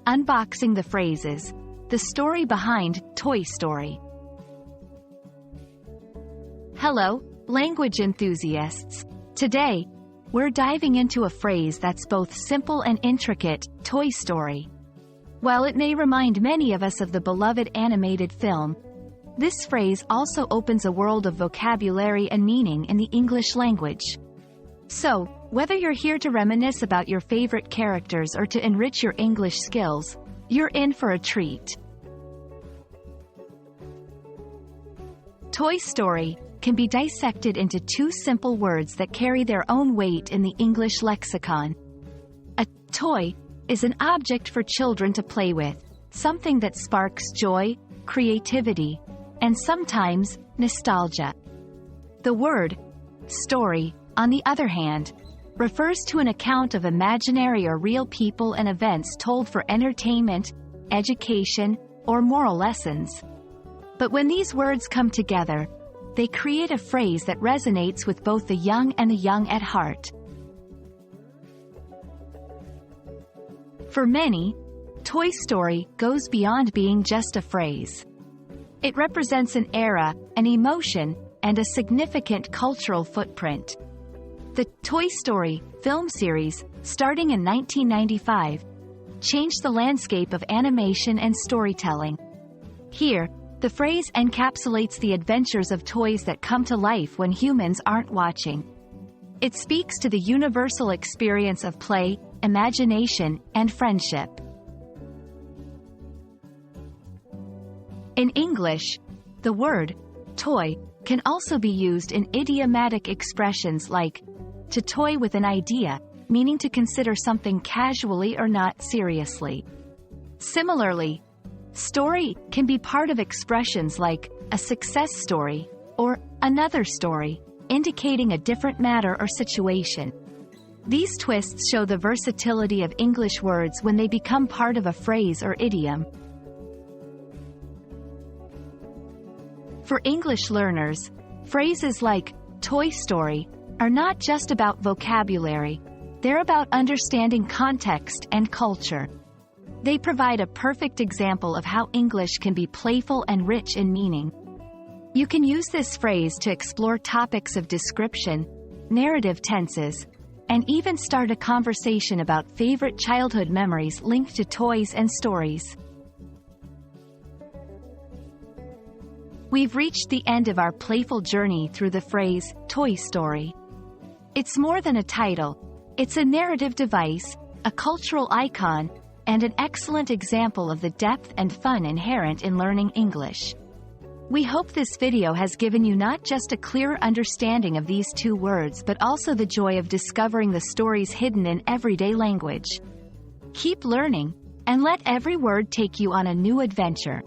unboxing the phrases, the story behind Toy Story. Hello, language enthusiasts. Today, we're diving into a phrase that's both simple and intricate, Toy Story. While it may remind many of us of the beloved animated film, this phrase also opens a world of vocabulary and meaning in the English language. So, whether you're here to reminisce about your favorite characters or to enrich your English skills, you're in for a treat. Toy Story can be dissected into two simple words that carry their own weight in the English lexicon. A toy is an object for children to play with, something that sparks joy, creativity, and sometimes nostalgia. The word story, on the other hand, refers to an account of imaginary or real people and events told for entertainment, education, or moral lessons. But when these words come together, they create a phrase that resonates with both the young and the young at heart. For many, Toy Story goes beyond being just a phrase. It represents an era, an emotion, and a significant cultural footprint. The Toy Story film series, starting in 1995, changed the landscape of animation and storytelling. Here, the phrase encapsulates the adventures of toys that come to life when humans aren't watching. It speaks to the universal experience of play, imagination, and friendship. In English, the word toy can also be used in idiomatic expressions like to toy with an idea, meaning to consider something casually or not seriously. Similarly, story can be part of expressions like a success story or another story, indicating a different matter or situation. These twists show the versatility of English words when they become part of a phrase or idiom. For English learners, phrases like Toy Story are not just about vocabulary, they're about understanding context and culture. They provide a perfect example of how English can be playful and rich in meaning. You can use this phrase to explore topics of description, narrative tenses, and even start a conversation about favorite childhood memories linked to toys and stories. We've reached the end of our playful journey through the phrase Toy Story. It's more than a title, it's a narrative device, a cultural icon, and an excellent example of the depth and fun inherent in learning English. We hope this video has given you not just a clearer understanding of these two words but also the joy of discovering the stories hidden in everyday language. Keep learning, and let every word take you on a new adventure.